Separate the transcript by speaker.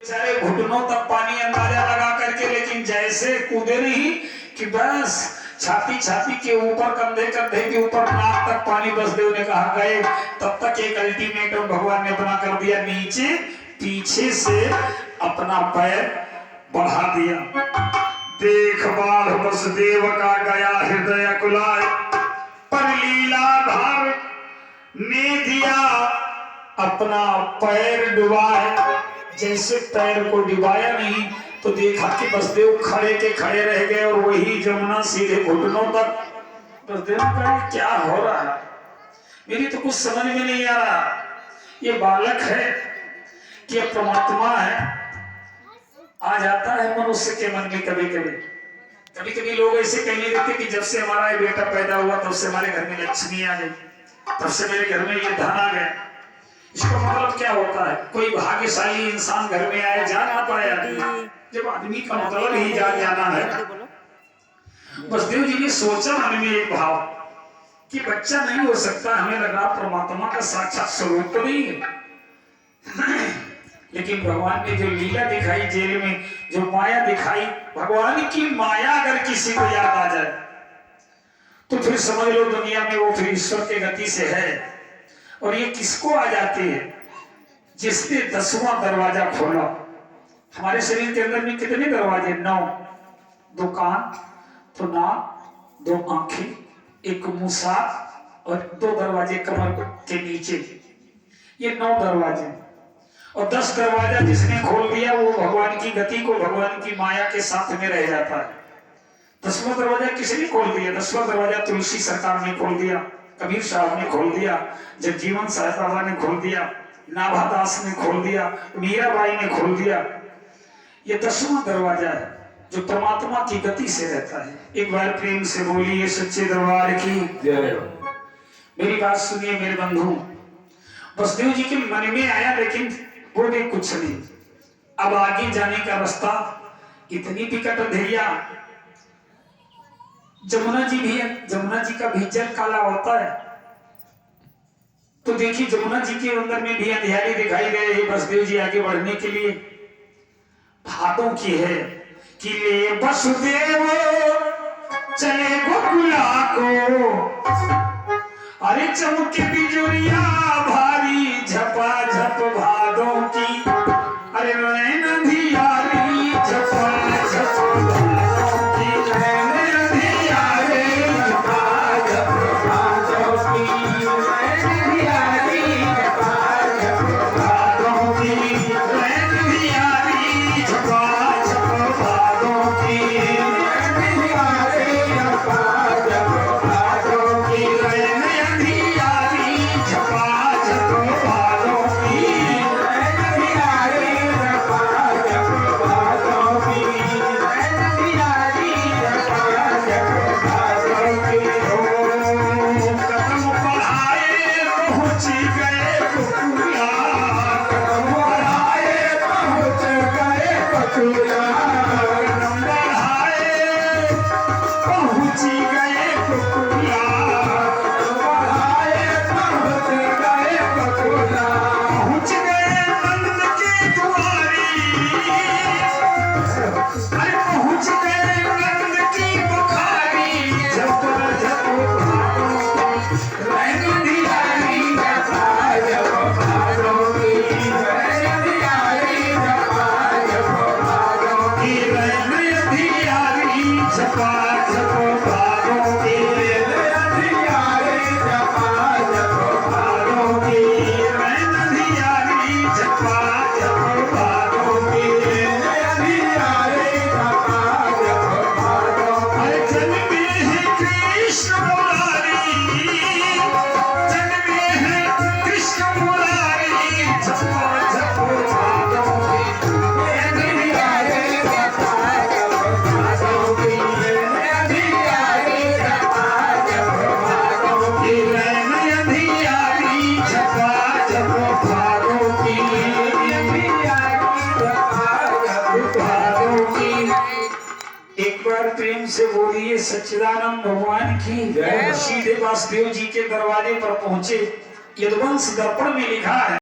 Speaker 1: सारे घुटनों तक पानी अंदाजा लगा करके, लेकिन जैसे कूदे नहीं कि बस छाती छाती के ऊपर, कंधे कंधे के ऊपर, नाक तक पानी। बसदेव ने कहा गए। तब तक एक अल्टीमेटम भगवान ने बना कर दिया, नीचे पीछे से अपना पैर बढ़ा दिया। देख बाल बसदेव का गया हृदय कुलाय, पर लीलाधार ने दिया अपना पैर डुबाए। जैसे पैर को डुबाया नहीं तो देखा कि बसदेव खड़े के खड़े रह गए और वही जमुना सीधे घुटनों तक। बसदेव का क्या हो रहा है, मेरी तो कुछ समझ में नहीं आ रहा। ये बालक है कि परमात्मा है? आ जाता है मनुष्य के मन में कभी कभी। कभी कभी लोग ऐसे कहने देते कि जब से हमारा ये बेटा पैदा हुआ तब से हमारे घर में लक्ष्मी आ गई, तब से मेरे घर में ये धन आ गया। इसका मतलब क्या होता है? कोई भाग्यशाली इंसान घर में आए, जा ना पाया। जब आदमी का मतलब ही जाना है। बसदेव जी ने सोचा मन में एक भाव कि बच्चा नहीं हो सकता। हमें लगा परमात्मा का साक्षात स्वरूप तो नहीं है। लेकिन भगवान ने जो लीला दिखाई जेल में, जो माया दिखाई, भगवान की माया अगर किसी को याद आ जाए तो फिर समझ लो दुनिया में वो फिर ईश्वर के गति से है। और ये किसको आ जाती है? जिसने 10वां दरवाजा खोला। हमारे शरीर के अंदर में कितने दरवाजे? 9। 2 कान, तो नाक, 2 आंखें, 1 मुसा और 2 दरवाजे कमर के नीचे। ये 9 दरवाजे। और 10 दरवाजा जिसने खोल दिया वो भगवान की गति को, भगवान की माया के साथ में रह जाता है। 10वां दरवाजा किसने खोल दिया? 10वां दरवाजा तुलसी सरकार ने खोल दिया, कबीर साहब ने खोल दिया, जगजीवन साहब बाबा ने खोल दिया, नाभादास ने खोल दिया, मीराबाई ने खोल दिया। ये 10वां दरवाजा है जो परमात्मा की गति से रहता है। एक बार प्रेम से बोलिए सच्चे दरबार की जय। मेरी बात सुनिए मेरे बंधु। बसदेव जी के मन में आया लेकिन बोले कुछ नहीं। अब आगे जाने का रास्ता इतनी विकट अंधेरिया। जमुना जी भी है, जमुना जी का भी जल काला होता है। तो देखिए जमुना जी के अंदर में भी अंधेरी दिखाई दे रही। बसदेव जी आगे बढ़ने के लिए भादों की है कि ले बसदेव चले गोकुला को, अरे चमके बिजुरिया भारी झपा झप भादों की, अरे नैन धियारी झपा झप भादों की, नैन धियारी झपा झप भादों की, नैन धियारी झपा झप भादों की, नैन धियारी झपा झप भादों की, नैन धियारी झपा झप भादों की, नैन धियारी झपा झप भादों की, नैन धियारी झपा झप भादों की, नैन धियारी झपा झप भादों की। कदम बढ़ाए पहुंच गए गोकुला, कदम बढ़ाए पहुंच गए गोकुला, कदम बढ़ाए पहुंच गए गोकुला, कदम बढ़ाए पहुंच गए गोकुला, पहुंच गए नंद के दुआरी, अरे पहुंच गए नंद की बुखारी, झप झप भादों की, नैन धियारी झपा झप भादों की, नैन धियारी झपा झप भादों की, नैन धियारी झपा झप भादों की, नैन धियारी झपा झप भादों की, नैन धियारी झपा झप भादों की, नैन धियारी झपा झप भादों की। अरे जन्मे है कृष्ण मुरारी, जन्मे है कृष्ण मुरारी, झपा झप भादों की, नैन धियारी झपा झप भादों की, नैन धियारी झपा झप भादों की, नैन धियारी झपा झप भादों की, नैन धियारी झपा झप भादों की। एक बार प्रेम से बोलिए सच्चिदानंद भगवान की जय। सीधे वासुदेव जी के दरवाजे पर पहुंचे। यदुवंश दर्पण में लिखा है।